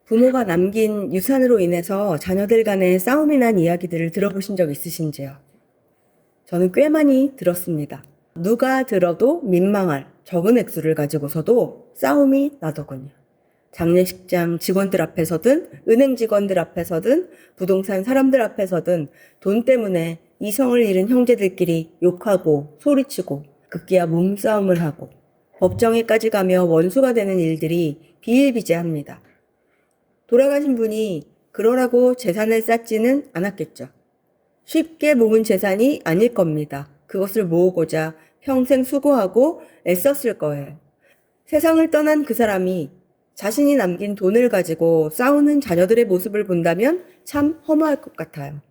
부모가 남긴 유산으로 인해서 자녀들 간에 싸움이 난 이야기들을 들어보신 적 있으신지요? 저는 꽤 많이 들었습니다. 누가 들어도 민망할 적은 액수를 가지고서도 싸움이 나더군요. 장례식장 직원들 앞에서든 은행 직원들 앞에서든 부동산 사람들 앞에서든 돈 때문에 이성을 잃은 형제들끼리 욕하고 소리치고 급기야 몸싸움을 하고 법정에까지 가며 원수가 되는 일들이 비일비재합니다. 돌아가신 분이 그러라고 재산을 쌓지는 않았겠죠. 쉽게 모은 재산이 아닐 겁니다. 그것을 모으고자 평생 수고하고 애썼을 거예요. 세상을 떠난 그 사람이 자신이 남긴 돈을 가지고 싸우는 자녀들의 모습을 본다면 참 허무할 것 같아요.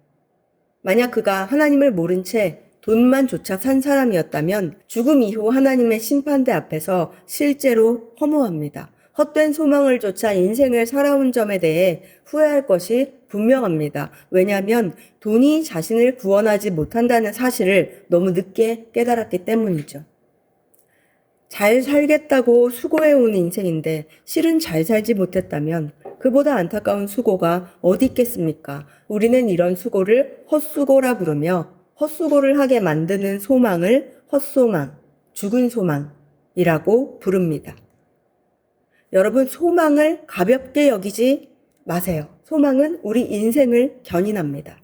만약 그가 하나님을 모른 채 돈만 조차 산 사람이었다면 죽음 이후 하나님의 심판대 앞에서 실제로 허무합니다. 헛된 소망을 쫓아 인생을 살아온 점에 대해 후회할 것이 분명합니다. 왜냐하면 돈이 자신을 구원하지 못한다는 사실을 너무 늦게 깨달았기 때문이죠. 잘 살겠다고 수고해온 인생인데 실은 잘 살지 못했다면 그보다 안타까운 수고가 어디 있겠습니까? 우리는 이런 수고를 헛수고라 부르며 헛수고를 하게 만드는 소망을 헛소망, 죽은 소망이라고 부릅니다. 여러분, 소망을 가볍게 여기지 마세요. 소망은 우리 인생을 견인합니다.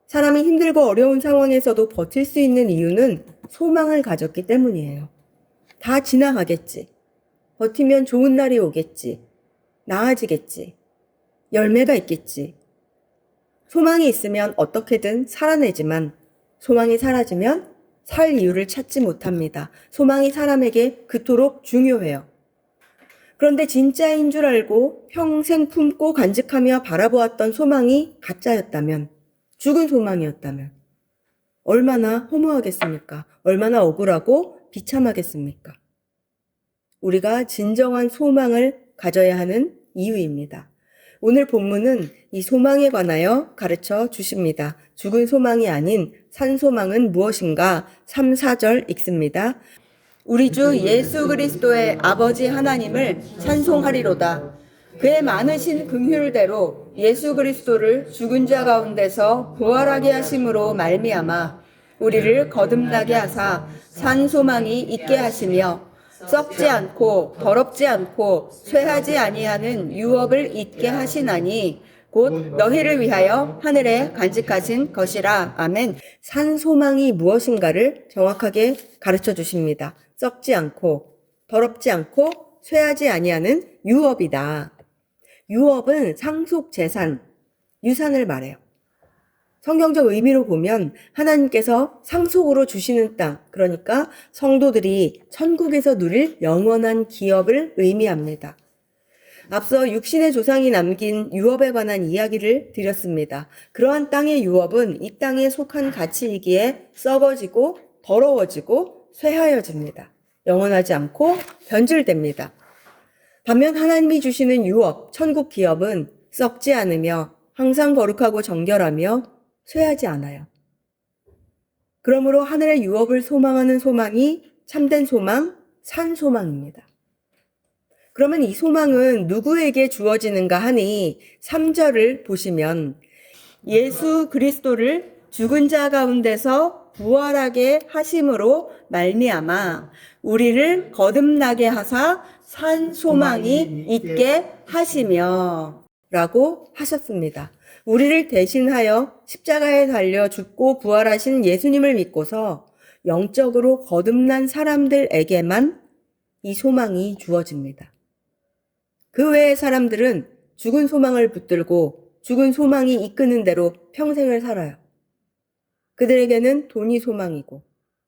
사람이 힘들고 어려운 상황에서도 버틸 수 있는 이유는 소망을 가졌기 때문이에요. 다 지나가겠지. 버티면 좋은 날이 오겠지. 나아지겠지. 열매가 있겠지. 소망이 있으면 어떻게든 살아내지만 소망이 사라지면 살 이유를 찾지 못합니다. 소망이 사람에게 그토록 중요해요. 그런데 진짜인 줄 알고 평생 품고 간직하며 바라보았던 소망이 가짜였다면, 죽은 소망이었다면 얼마나 허무하겠습니까? 얼마나 억울하고 비참하겠습니까? 우리가 진정한 소망을 가져야 하는 이유입니다. 오늘 본문은 이 소망에 관하여 가르쳐 주십니다. 죽은 소망이 아닌 산 소망은 무엇인가? 3, 4절 읽습니다. 우리 주 예수 그리스도의 아버지 하나님을 찬송하리로다. 그의 많으신 긍휼대로 예수 그리스도를 죽은 자 가운데서 부활하게 하심으로 말미암아 우리를 거듭나게 하사 산 소망이 있게 하시며 썩지 않고 더럽지 않고 쇠하지 아니하는 유업을 있게 하시나니 곧 너희를 위하여 하늘에 간직하신 것이라. 아멘. 산 소망이 무엇인가를 정확하게 가르쳐 주십니다. 썩지 않고 더럽지 않고 쇠하지 아니하는 유업이다. 유업은 상속 재산, 유산을 말해요. 성경적 의미로 보면 하나님께서 상속으로 주시는 땅, 그러니까 성도들이 천국에서 누릴 영원한 기업을 의미합니다. 앞서 육신의 조상이 남긴 유업에 관한 이야기를 드렸습니다. 그러한 땅의 유업은 이 땅에 속한 가치이기에 썩어지고 더러워지고 쇠하여집니다. 영원하지 않고 변질됩니다. 반면 하나님이 주시는 유업, 천국 기업은 썩지 않으며 항상 거룩하고 정결하며 쇠하지 않아요. 그러므로 하늘의 유업을 소망하는 소망이 참된 소망, 산 소망입니다. 그러면 이 소망은 누구에게 주어지는가 하니 3절을 보시면 예수 그리스도를 죽은 자 가운데서 부활하게 하심으로 말미암아 우리를 거듭나게 하사 산 소망이 있게 하시며 라고 하셨습니다. 우리를 대신하여 십자가에 달려 죽고 부활하신 예수님을 믿고서 영적으로 거듭난 사람들에게만 이 소망이 주어집니다. 그 외의 사람들은 죽은 소망을 붙들고 죽은 소망이 이끄는 대로 평생을 살아요. 그들에게는 돈이 소망이고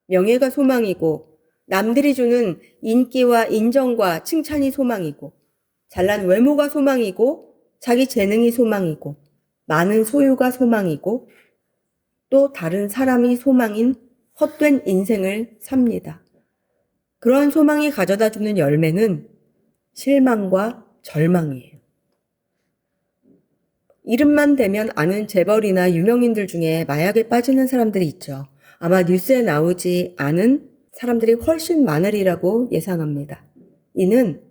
명예가 소망이고 남들이 주는 인기와 인정과 칭찬이 소망이고 잘난 외모가 소망이고 자기 재능이 소망이고 많은 소유가 소망이고 또 다른 사람이 소망인 헛된 인생을 삽니다. 그러한 소망이 가져다주는 열매는 실망과 절망이에요. 이름만 대면 아는 재벌이나 유명인들 중에 마약에 빠지는 사람들이 있죠. 아마 뉴스에 나오지 않은 사람들이 훨씬 많으리라고 예상합니다. 이는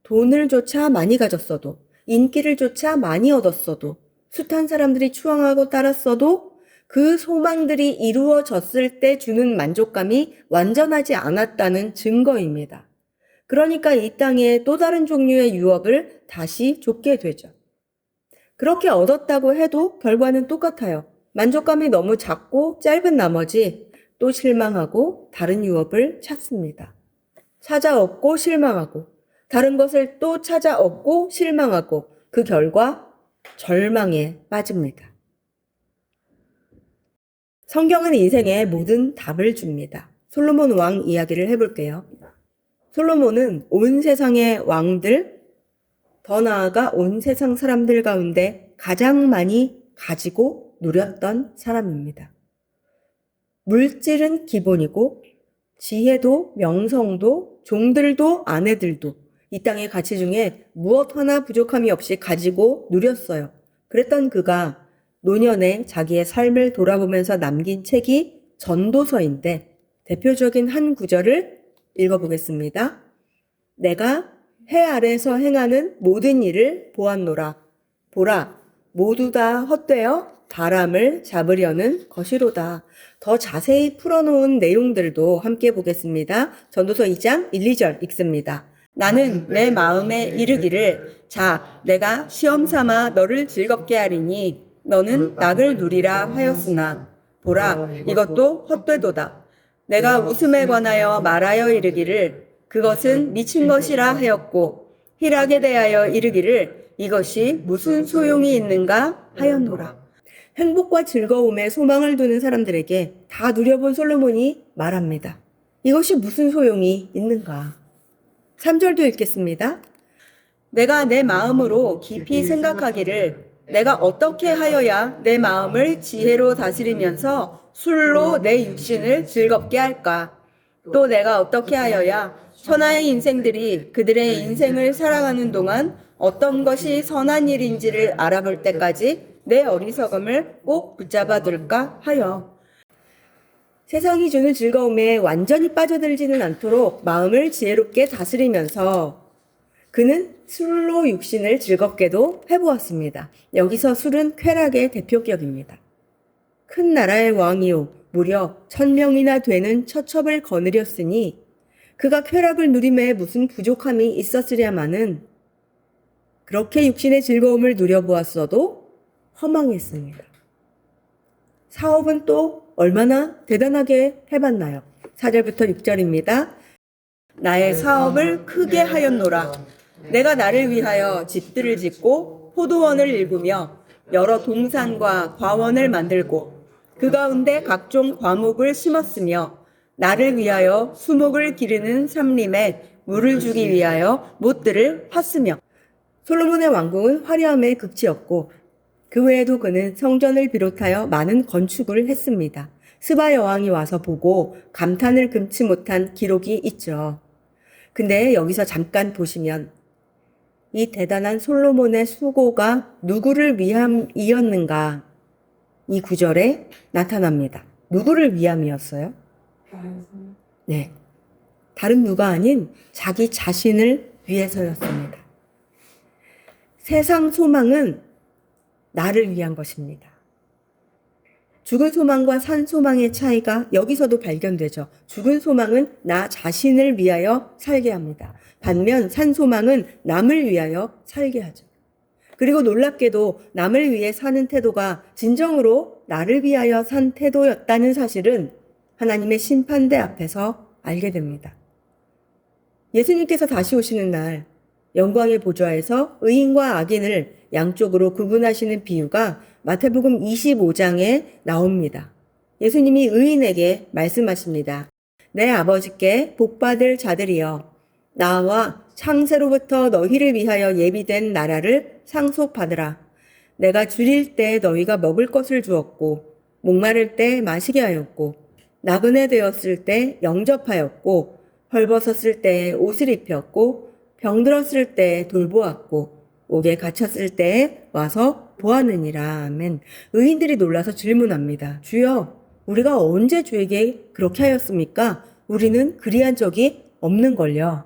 돈을 조차 많이 가졌어도 인기를 쫓아 많이 얻었어도, 숱한 사람들이 추앙하고 따랐어도 그 소망들이 이루어졌을 때 주는 만족감이 완전하지 않았다는 증거입니다. 그러니까 이 땅에 또 다른 종류의 유업을 다시 줬게 되죠. 그렇게 얻었다고 해도 결과는 똑같아요. 만족감이 너무 작고 짧은 나머지 또 실망하고 다른 유업을 찾습니다. 찾아 얻고 실망하고 다른 것을 또 찾아 얻고 실망하고 그 결과 절망에 빠집니다. 성경은 인생의 모든 답을 줍니다. 솔로몬 왕 이야기를 해볼게요. 솔로몬은 온 세상의 왕들, 더 나아가 온 세상 사람들 가운데 가장 많이 가지고 누렸던 사람입니다. 물질은 기본이고 지혜도 명성도 종들도 아내들도 이 땅의 가치 중에 무엇 하나 부족함이 없이 가지고 누렸어요. 그랬던 그가 노년에 자기의 삶을 돌아보면서 남긴 책이 전도서인데 대표적인 한 구절을 읽어보겠습니다. 내가 해 아래서 행하는 모든 일을 보았노라. 보라, 모두 다 헛되어 바람을 잡으려는 것이로다. 더 자세히 풀어놓은 내용들도 함께 보겠습니다. 전도서 2장 1, 2절 읽습니다. 나는 내 마음에 이르기를 자, 내가 시험 삼아 너를 즐겁게 하리니 너는 낙을 누리라 하였으나 보라, 이것도 헛되도다. 내가 웃음에 관하여 말하여 이르기를 그것은 미친 것이라 하였고 희락에 대하여 이르기를 이것이 무슨 소용이 있는가 하였노라. 행복과 즐거움에 소망을 두는 사람들에게 다 누려본 솔로몬이 말합니다. 이것이 무슨 소용이 있는가? 3절도 읽겠습니다. 내가 내 마음으로 깊이 생각하기를 내가 어떻게 하여야 내 마음을 지혜로 다스리면서 술로 내 육신을 즐겁게 할까? 또 내가 어떻게 하여야 천하의 인생들이 그들의 인생을 살아가는 동안 어떤 것이 선한 일인지를 알아볼 때까지 내 어리석음을 꼭 붙잡아 둘까 하여. 세상이 주는 즐거움에 완전히 빠져들지는 않도록 마음을 지혜롭게 다스리면서 그는 술로 육신을 즐겁게도 해보았습니다. 여기서 술은 쾌락의 대표격입니다. 큰 나라의 왕이요 무려 1000명이나 되는 처첩을 거느렸으니 그가 쾌락을 누림에 무슨 부족함이 있었으랴마는 그렇게 육신의 즐거움을 누려보았어도 허망했습니다. 사업은 또 얼마나 대단하게 해봤나요? 4절부터 6절입니다. 나의 사업을 크게 하였노라. 내가 나를 위하여 집들을 짓고 포도원을 일구며 여러 동산과 과원을 만들고 그 가운데 각종 과목을 심었으며 나를 위하여 수목을 기르는 삼림에 물을 주기 위하여 못들을 팠으며. 솔로몬의 왕궁은 화려함의 극치였고 그 외에도 그는 성전을 비롯하여 많은 건축을 했습니다. 스바 여왕이 와서 보고 감탄을 금치 못한 기록이 있죠. 근데 여기서 잠깐 보시면 이 대단한 솔로몬의 수고가 누구를 위함이었는가 이 구절에 나타납니다. 누구를 위함이었어요? 네, 다른 누가 아닌 자기 자신을 위해서였습니다. 세상 소망은 나를 위한 것입니다. 죽은 소망과 산 소망의 차이가 여기서도 발견되죠. 죽은 소망은 나 자신을 위하여 살게 합니다. 반면 산 소망은 남을 위하여 살게 하죠. 그리고 놀랍게도 남을 위해 사는 태도가 진정으로 나를 위하여 산 태도였다는 사실은 하나님의 심판대 앞에서 알게 됩니다. 예수님께서 다시 오시는 날 영광의 보좌에서 의인과 악인을 양쪽으로 구분하시는 비유가 마태복음 25장에 나옵니다. 예수님이 의인에게 말씀하십니다. 내 아버지께 복받을 자들이여 나와 창세로부터 너희를 위하여 예비된 나라를 상속받으라. 내가 줄일 때 너희가 먹을 것을 주었고 목마를 때 마시게 하였고 나그네 되었을 때 영접하였고 헐벗었을 때 옷을 입혔고 병들었을 때 돌보았고 옥에 갇혔을 때 와서 보았느니라. 아멘. 의인들이 놀라서 질문합니다. 주여, 우리가 언제 주에게 그렇게 하였습니까? 우리는 그리한 적이 없는걸요.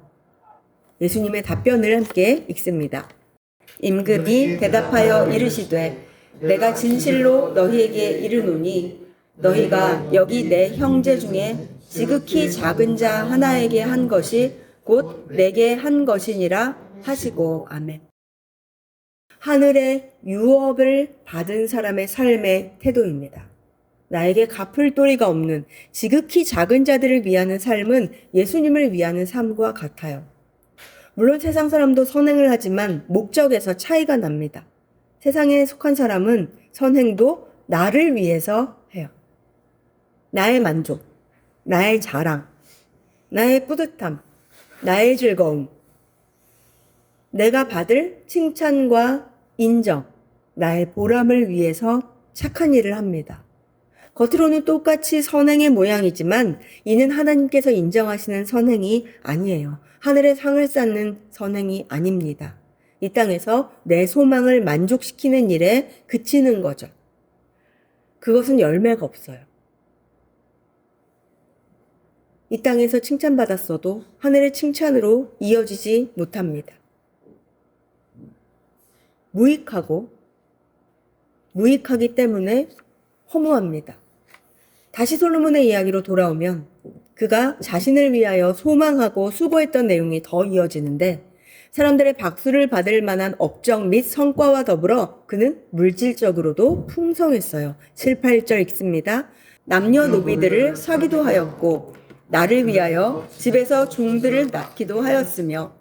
예수님의 답변을 함께 읽습니다. 임금이 대답하여 이르시되 내가 진실로 너희에게 이르노니 너희가 여기 내 형제 중에 지극히 작은 자 하나에게 한 것이 곧 내게 한 것이니라 하시고. 아멘. 하늘의 유업을 받은 사람의 삶의 태도입니다. 나에게 갚을 도리가 없는 지극히 작은 자들을 위하는 삶은 예수님을 위하는 삶과 같아요. 물론 세상 사람도 선행을 하지만 목적에서 차이가 납니다. 세상에 속한 사람은 선행도 나를 위해서 해요. 나의 만족, 나의 자랑, 나의 뿌듯함, 나의 즐거움, 내가 받을 칭찬과 인정, 나의 보람을 위해서 착한 일을 합니다. 겉으로는 똑같이 선행의 모양이지만 이는 하나님께서 인정하시는 선행이 아니에요. 하늘의 상을 쌓는 선행이 아닙니다. 이 땅에서 내 소망을 만족시키는 일에 그치는 거죠. 그것은 열매가 없어요. 이 땅에서 칭찬받았어도 하늘의 칭찬으로 이어지지 못합니다. 무익하기 때문에 허무합니다. 다시 솔로몬의 이야기로 돌아오면 그가 자신을 위하여 소망하고 수고했던 내용이 더 이어지는데 사람들의 박수를 받을 만한 업적 및 성과와 더불어 그는 물질적으로도 풍성했어요. 7, 8절 읽습니다. 남녀노비들을 사기도 하였고 나를 위하여 집에서 종들을 낳기도 하였으며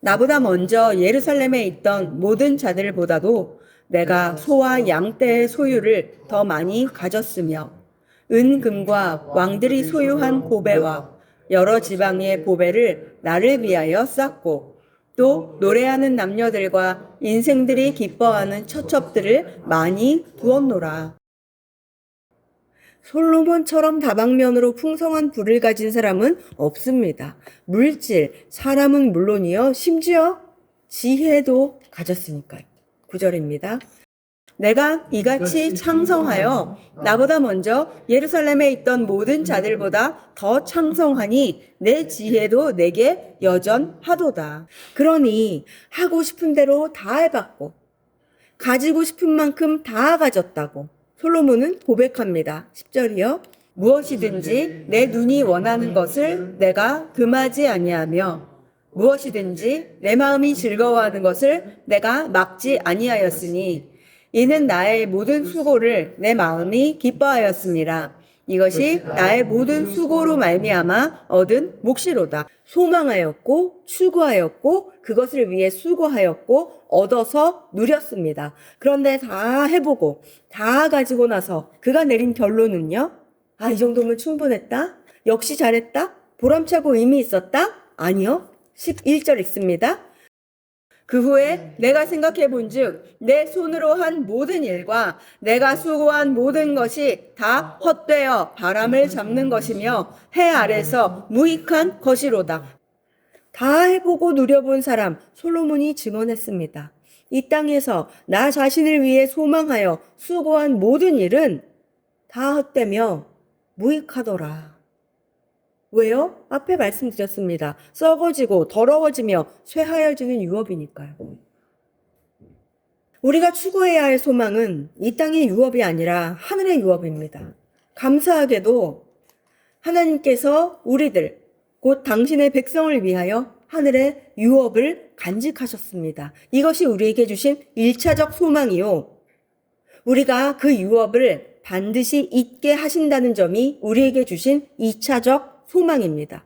나보다 먼저 예루살렘에 있던 모든 자들보다도 내가 소와 양떼의 소유를 더 많이 가졌으며 은금과 왕들이 소유한 보배와 여러 지방의 보배를 나를 위하여 쌓고 또 노래하는 남녀들과 인생들이 기뻐하는 처첩들을 많이 부었노라. 솔로몬처럼 다방면으로 풍성한 부를 가진 사람은 없습니다. 물질, 사람은 물론이요 심지어 지혜도 가졌으니까요. 9절입니다. 내가 이같이 창성하여 나보다 먼저 예루살렘에 있던 모든 자들보다 더 창성하니 내 지혜도 내게 여전하도다. 그러니 하고 싶은 대로 다 해봤고 가지고 싶은 만큼 다 가졌다고 솔로몬은 고백합니다. 10절이요. 무엇이든지 내 눈이 원하는 것을 내가 금하지 아니하며 무엇이든지 내 마음이 즐거워하는 것을 내가 막지 아니하였으니 이는 나의 모든 수고를 내 마음이 기뻐하였습니다. 이것이 나의 모든 수고로 말미암아 얻은 몫이로다. 소망하였고 추구하였고 그것을 위해 수고하였고 얻어서 누렸습니다. 그런데 다 해보고 다 가지고 나서 그가 내린 결론은요. 이 정도면 충분했다? 역시 잘했다? 보람차고 의미 있었다? 아니요. 11절 읽습니다. 그 후에 내가 생각해 본즉 내 손으로 한 모든 일과 내가 수고한 모든 것이 다 헛되어 바람을 잡는 것이며 해 아래서 무익한 것이로다. 다 해보고 누려본 사람 솔로몬이 증언했습니다. 이 땅에서 나 자신을 위해 소망하여 수고한 모든 일은 다 헛되며 무익하더라. 왜요? 앞에 말씀드렸습니다. 썩어지고 더러워지며 쇠하여지는 유업이니까요. 우리가 추구해야 할 소망은 이 땅의 유업이 아니라 하늘의 유업입니다. 감사하게도 하나님께서 우리들, 곧 당신의 백성을 위하여 하늘의 유업을 간직하셨습니다. 이것이 우리에게 주신 1차적 소망이요. 우리가 그 유업을 반드시 잊게 하신다는 점이 우리에게 주신 2차적 소망입니다.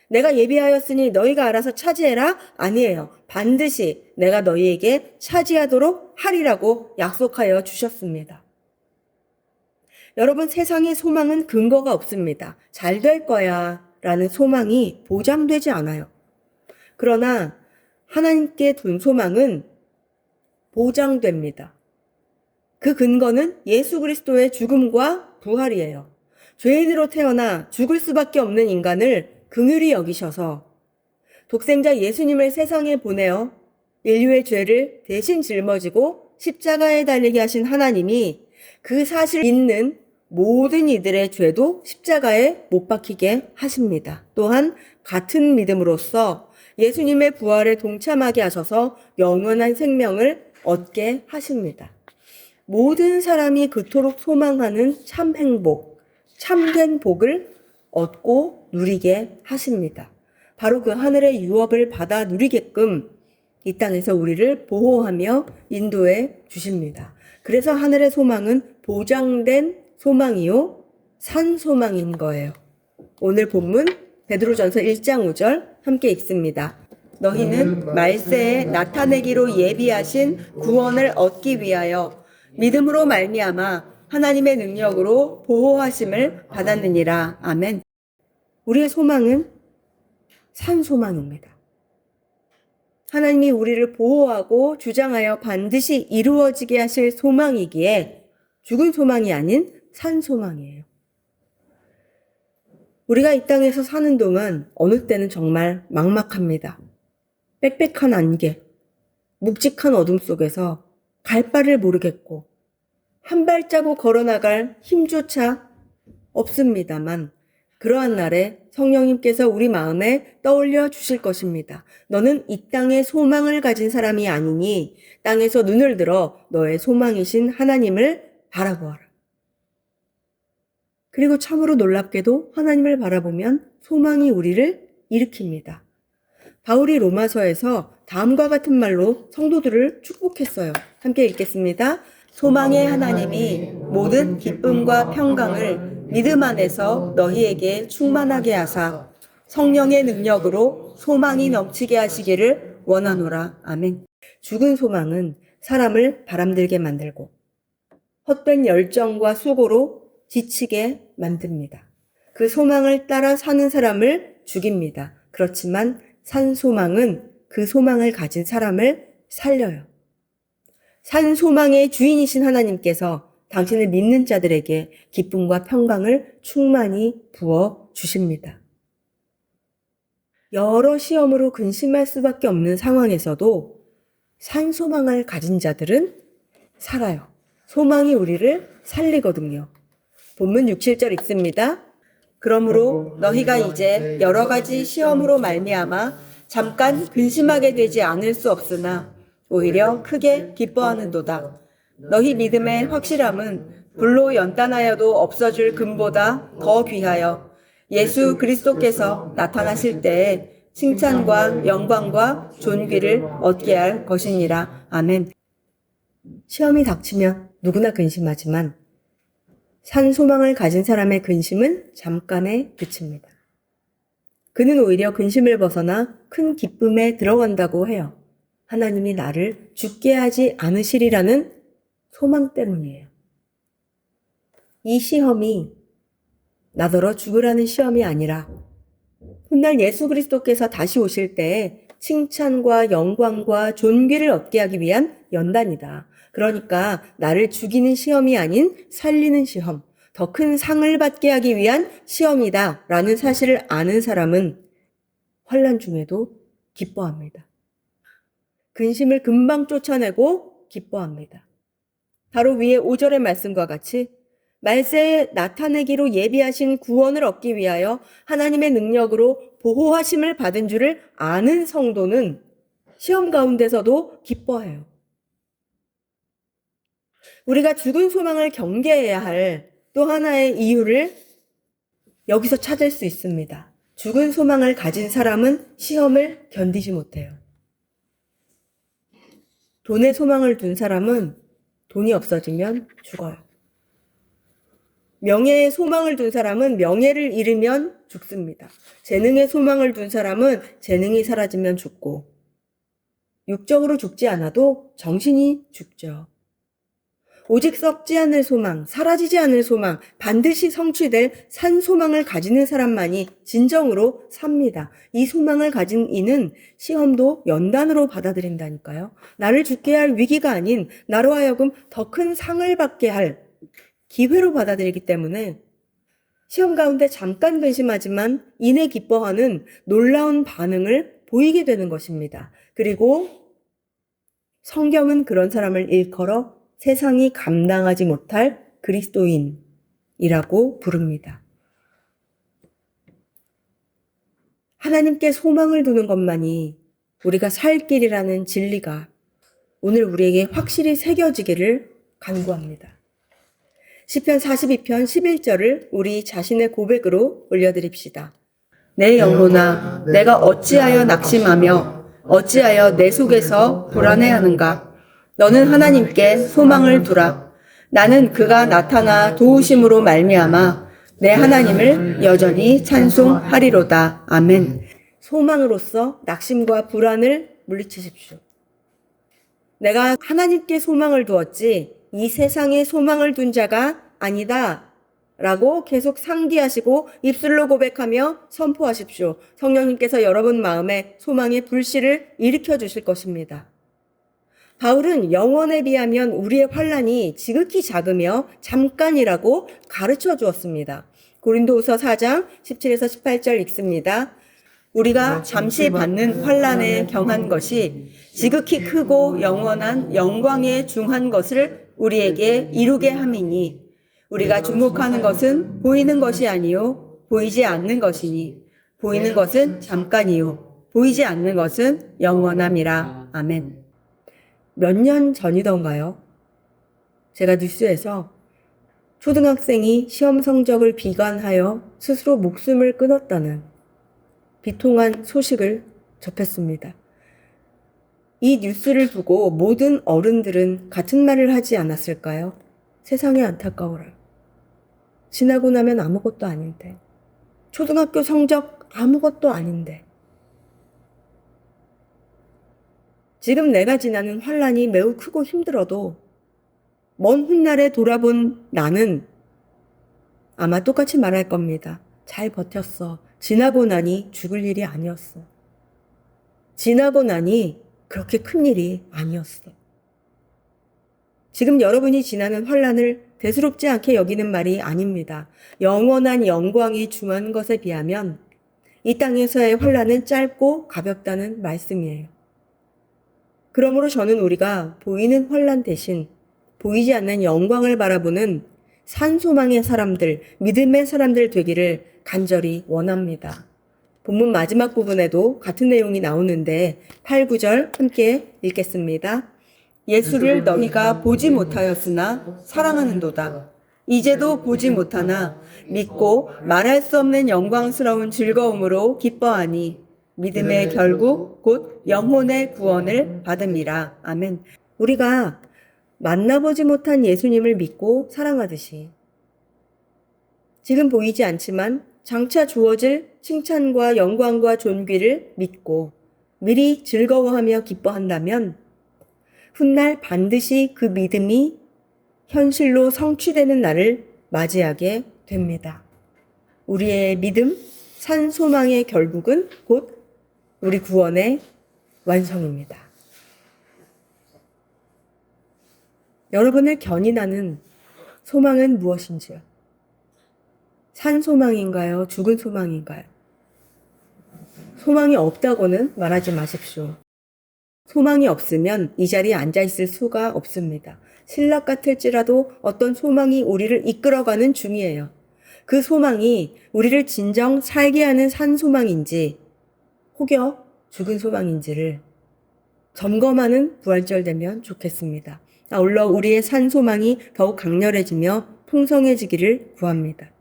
내가 예비하였으니 너희가 알아서 차지해라? 아니에요. 반드시 내가 너희에게 차지하도록 하리라고 약속하여 주셨습니다. 여러분, 세상의 소망은 근거가 없습니다. 잘 될 거야 라는 소망이 보장되지 않아요. 그러나 하나님께 둔 소망은 보장됩니다. 그 근거는 예수 그리스도의 죽음과 부활이에요. 죄인으로 태어나 죽을 수밖에 없는 인간을 긍휼히 여기셔서 독생자 예수님을 세상에 보내어 인류의 죄를 대신 짊어지고 십자가에 달리게 하신 하나님이 그 사실을 믿는 모든 이들의 죄도 십자가에 못 박히게 하십니다. 또한 같은 믿음으로써 예수님의 부활에 동참하게 하셔서 영원한 생명을 얻게 하십니다. 모든 사람이 그토록 소망하는 참 행복, 참된 복을 얻고 누리게 하십니다. 바로 그 하늘의 유업을 받아 누리게끔 이 땅에서 우리를 보호하며 인도해 주십니다. 그래서 하늘의 소망은 보장된 소망이요, 산 소망인 거예요. 오늘 본문 베드로전서 1장 5절 함께 읽습니다. 너희는 말세에 나타내기로 예비하신 구원을 얻기 위하여 믿음으로 말미암아 하나님의 능력으로 보호하심을 받았느니라. 아멘. 우리의 소망은 산 소망입니다. 하나님이 우리를 보호하고 주장하여 반드시 이루어지게 하실 소망이기에 죽은 소망이 아닌 산 소망이에요. 우리가 이 땅에서 사는 동안 어느 때는 정말 막막합니다. 빽빽한 안개, 묵직한 어둠 속에서 갈 바를 모르겠고 한 발자국 걸어나갈 힘조차 없습니다만 그러한 날에 성령님께서 우리 마음에 떠올려 주실 것입니다. 너는 이 땅에 소망을 가진 사람이 아니니 땅에서 눈을 들어 너의 소망이신 하나님을 바라보아라. 그리고 참으로 놀랍게도 하나님을 바라보면 소망이 우리를 일으킵니다. 바울이 로마서에서 다음과 같은 말로 성도들을 축복했어요. 함께 읽겠습니다. 소망의 하나님이 모든 기쁨과 평강을 믿음 안에서 너희에게 충만하게 하사 성령의 능력으로 소망이 넘치게 하시기를 원하노라. 아멘. 죽은 소망은 사람을 바람들게 만들고 헛된 열정과 수고로 지치게 만듭니다. 그 소망을 따라 사는 사람을 죽입니다. 그렇지만 산 소망은 그 소망을 가진 사람을 살려요. 산 소망의 주인이신 하나님께서 당신을 믿는 자들에게 기쁨과 평강을 충만히 부어 주십니다. 여러 시험으로 근심할 수밖에 없는 상황에서도 산 소망을 가진 자들은 살아요. 소망이 우리를 살리거든요. 본문 6, 7절 읽습니다. 그러므로 너희가 이제 여러 가지 시험으로 말미암아 잠깐 근심하게 되지 않을 수 없으나 오히려 크게 기뻐하는도다. 너희 믿음의 확실함은 불로 연단하여도 없어질 금보다 더 귀하여 예수 그리스도께서 나타나실 때에 칭찬과 영광과 존귀를 얻게 할 것이니라. 아멘. 시험이 닥치면 누구나 근심하지만 산 소망을 가진 사람의 근심은 잠깐에 그칩니다. 그는 오히려 근심을 벗어나 큰 기쁨에 들어간다고 해요. 하나님이 나를 죽게 하지 않으시리라는 소망 때문이에요. 이 시험이 나더러 죽으라는 시험이 아니라 훗날 예수 그리스도께서 다시 오실 때에 칭찬과 영광과 존귀를 얻게 하기 위한 연단이다. 그러니까 나를 죽이는 시험이 아닌 살리는 시험, 더 큰 상을 받게 하기 위한 시험이다 라는 사실을 아는 사람은 환난 중에도 기뻐합니다. 근심을 금방 쫓아내고 기뻐합니다. 바로 위에 5절의 말씀과 같이 말세에 나타내기로 예비하신 구원을 얻기 위하여 하나님의 능력으로 보호하심을 받은 줄을 아는 성도는 시험 가운데서도 기뻐해요. 우리가 죽은 소망을 경계해야 할 또 하나의 이유를 여기서 찾을 수 있습니다. 죽은 소망을 가진 사람은 시험을 견디지 못해요. 돈에 소망을 둔 사람은 돈이 없어지면 죽어요. 명예에 소망을 둔 사람은 명예를 잃으면 죽습니다. 재능에 소망을 둔 사람은 재능이 사라지면 죽고 육적으로 죽지 않아도 정신이 죽죠. 오직 썩지 않을 소망, 사라지지 않을 소망, 반드시 성취될 산 소망을 가지는 사람만이 진정으로 삽니다. 이 소망을 가진 이는 시험도 연단으로 받아들인다니까요. 나를 죽게 할 위기가 아닌 나로 하여금 더 큰 상을 받게 할 기회로 받아들이기 때문에 시험 가운데 잠깐 근심하지만 이내 기뻐하는 놀라운 반응을 보이게 되는 것입니다. 그리고 성경은 그런 사람을 일컬어 세상이 감당하지 못할 그리스도인이라고 부릅니다. 하나님께 소망을 두는 것만이 우리가 살 길이라는 진리가 오늘 우리에게 확실히 새겨지기를 간구합니다. 시편 42편 11절을 우리 자신의 고백으로 올려드립시다. 내 영혼아, 내가 어찌하여 낙심하며 어찌하여 내 속에서 불안해하는가? 너는 하나님께 소망을 두라. 나는 그가 나타나 도우심으로 말미암아 내 하나님을 여전히 찬송하리로다. 아멘. 소망으로서 낙심과 불안을 물리치십시오. 내가 하나님께 소망을 두었지 이 세상에 소망을 둔 자가 아니다 라고 계속 상기하시고 입술로 고백하며 선포하십시오. 성령님께서 여러분 마음에 소망의 불씨를 일으켜 주실 것입니다. 바울은 영원에 비하면 우리의 환난이 지극히 작으며 잠깐이라고 가르쳐 주었습니다. 고린도후서 4장 17에서 18절 읽습니다. 우리가 잠시 받는 환난에 경한 것이 지극히 크고 영원한 영광에 중한 것을 우리에게 이루게 함이니 우리가 주목하는 것은 보이는 것이 아니요 보이지 않는 것이니 보이는 것은 잠깐이요 보이지 않는 것은 영원함이라. 아멘. 몇 년 전이던가요? 제가 뉴스에서 초등학생이 시험 성적을 비관하여 스스로 목숨을 끊었다는 비통한 소식을 접했습니다. 이 뉴스를 두고 모든 어른들은 같은 말을 하지 않았을까요? 세상이 안타까워라. 지나고 나면 아무것도 아닌데. 초등학교 성적 아무것도 아닌데. 지금 내가 지나는 환난이 매우 크고 힘들어도 먼 훗날에 돌아본 나는 아마 똑같이 말할 겁니다. 잘 버텼어. 지나고 나니 죽을 일이 아니었어. 지나고 나니 그렇게 큰 일이 아니었어. 지금 여러분이 지나는 환난을 대수롭지 않게 여기는 말이 아닙니다. 영원한 영광이 중한 것에 비하면 이 땅에서의 환난은 짧고 가볍다는 말씀이에요. 그러므로 저는 우리가 보이는 환난 대신 보이지 않는 영광을 바라보는 산소망의 사람들, 믿음의 사람들 되기를 간절히 원합니다. 본문 마지막 부분에도 같은 내용이 나오는데 8, 9절 함께 읽겠습니다. 예수를 너희가 보지 못하였으나 사랑하는도다. 이제도 보지 못하나 믿고 말할 수 없는 영광스러운 즐거움으로 기뻐하니 믿음의 결국 곧 영혼의 구원을 받음이라. 아멘. 우리가 만나보지 못한 예수님을 믿고 사랑하듯이 지금 보이지 않지만 장차 주어질 칭찬과 영광과 존귀를 믿고 미리 즐거워하며 기뻐한다면 훗날 반드시 그 믿음이 현실로 성취되는 날을 맞이하게 됩니다. 우리의 믿음, 산 소망의 결국은 곧 우리 구원의 완성입니다. 여러분을 견인하는 소망은 무엇인지요? 산 소망인가요? 죽은 소망인가요? 소망이 없다고는 말하지 마십시오. 소망이 없으면 이 자리에 앉아 있을 수가 없습니다. 신락 같을지라도 어떤 소망이 우리를 이끌어가는 중이에요. 그 소망이 우리를 진정 살게 하는 산 소망인지 혹여 죽은 소망인지를 점검하는 부활절 되면 좋겠습니다. 아울러 우리의 산 소망이 더욱 강렬해지며 풍성해지기를 구합니다.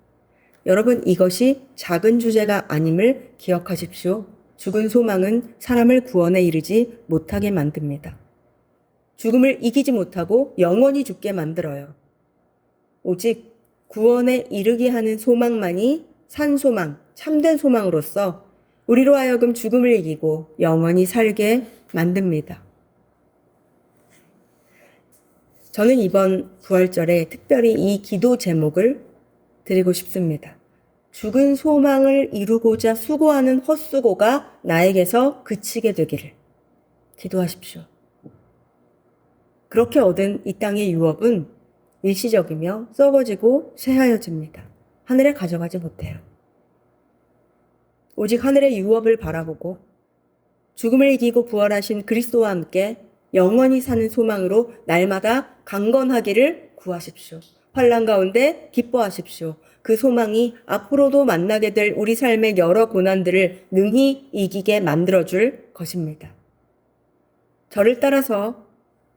여러분, 이것이 작은 주제가 아님을 기억하십시오. 죽은 소망은 사람을 구원에 이르지 못하게 만듭니다. 죽음을 이기지 못하고 영원히 죽게 만들어요. 오직 구원에 이르게 하는 소망만이 산 소망, 참된 소망으로서 우리로 하여금 죽음을 이기고 영원히 살게 만듭니다. 저는 이번 부활절에 특별히 이 기도 제목을 드리고 싶습니다. 죽은 소망을 이루고자 수고하는 헛수고가 나에게서 그치게 되기를 기도하십시오. 그렇게 얻은 이 땅의 유업은 일시적이며 썩어지고 쇠하여집니다. 하늘에 가져가지 못해요. 오직 하늘의 유업을 바라보고 죽음을 이기고 부활하신 그리스도와 함께 영원히 사는 소망으로 날마다 강건하기를 구하십시오. 환난 가운데 기뻐하십시오. 그 소망이 앞으로도 만나게 될 우리 삶의 여러 고난들을 능히 이기게 만들어줄 것입니다. 저를 따라서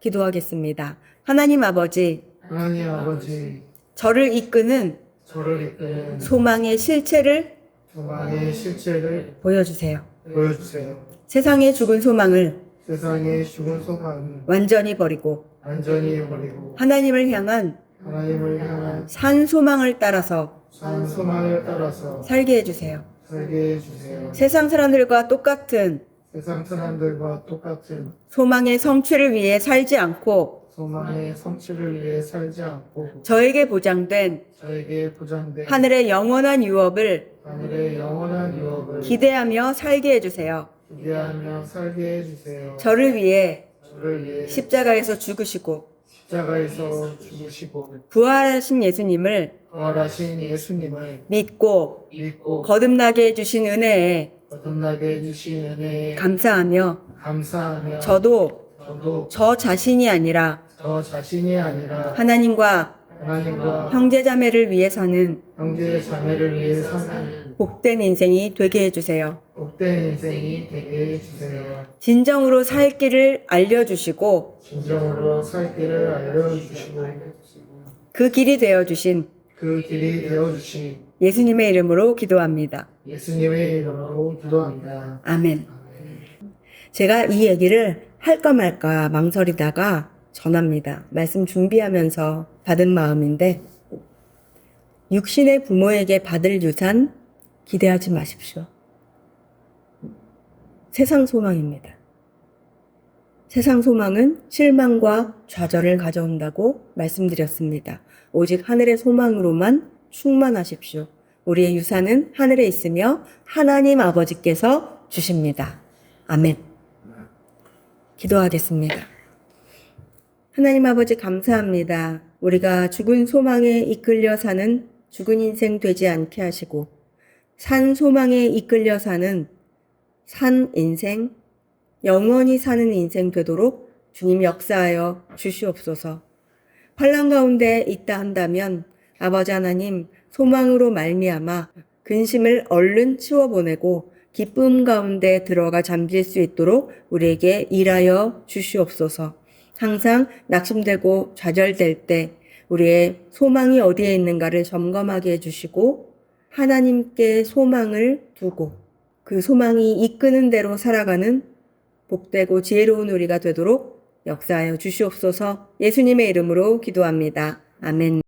기도하겠습니다. 하나님 아버지, 하나님 아버지, 저를 이끄는 저를 이끄는 소망의 실체를 소망의 실체를 보여주세요. 보여주세요. 세상의 죽은 소망을 세상의 죽은 소망은 완전히 버리고 완전히 버리고 하나님을 향한 하나님을 향한 산 소망을 따라서 산 소망을 따라서 살게 해주세요. 살게 해주세요. 세상 사람들과 똑같은 세상 사람들과 똑같은 소망의 성취를 위해 살지 않고 소망의 성취를 위해 살지 않고 저에게 보장된 저에게 보장된 하늘의 영원한 유업을 하늘의 영원한 유업을 기대하며 살게 해주세요. 기대하며 살게 해주세요. 저를 위해 저를 위해 십자가에서 죽으시고 십자가에서 죽으시고 부활하신 예수님을 부활하신 예수님을 믿고 믿고 거듭나게 해주신 은혜에 거듭나게 해주신 은혜에 감사하며 감사하며 저도 저 저 자신이 아니라 자신이 아니라 하나님과 하나님과 형제자매를 위해 사는 형제 자매를 위해 사는 복된 인생이 되게 해주세요. 복된 인생이 되게 해주세요. 진정으로 살 길을 알려주시고 진정으로 살 길을 알려주시고 그 길이 되어주신 그 길이 되어주신 예수님의 이름으로 기도합니다. 예수님의 이름으로 기도합니다. 아멘. 제가 이 얘기를 할까 말까 망설이다가 전합니다. 말씀 준비하면서 받은 마음인데 육신의 부모에게 받을 유산 기대하지 마십시오. 세상 소망입니다. 세상 소망은 실망과 좌절을 가져온다고 말씀드렸습니다. 오직 하늘의 소망으로만 충만하십시오. 우리의 유산은 하늘에 있으며 하나님 아버지께서 주십니다. 아멘. 기도하겠습니다. 하나님 아버지 감사합니다. 우리가 죽은 소망에 이끌려 사는 죽은 인생 되지 않게 하시고 산 소망에 이끌려 사는 산 인생, 영원히 사는 인생 되도록 주님 역사하여 주시옵소서. 환난 가운데 있다 한다면 아버지 하나님 소망으로 말미암아 근심을 얼른 치워보내고 기쁨 가운데 들어가 잠길 수 있도록 우리에게 일하여 주시옵소서. 항상 낙심되고 좌절될 때 우리의 소망이 어디에 있는가를 점검하게 해주시고 하나님께 소망을 두고 그 소망이 이끄는 대로 살아가는 복되고 지혜로운 우리가 되도록 역사하여 주시옵소서. 예수님의 이름으로 기도합니다. 아멘.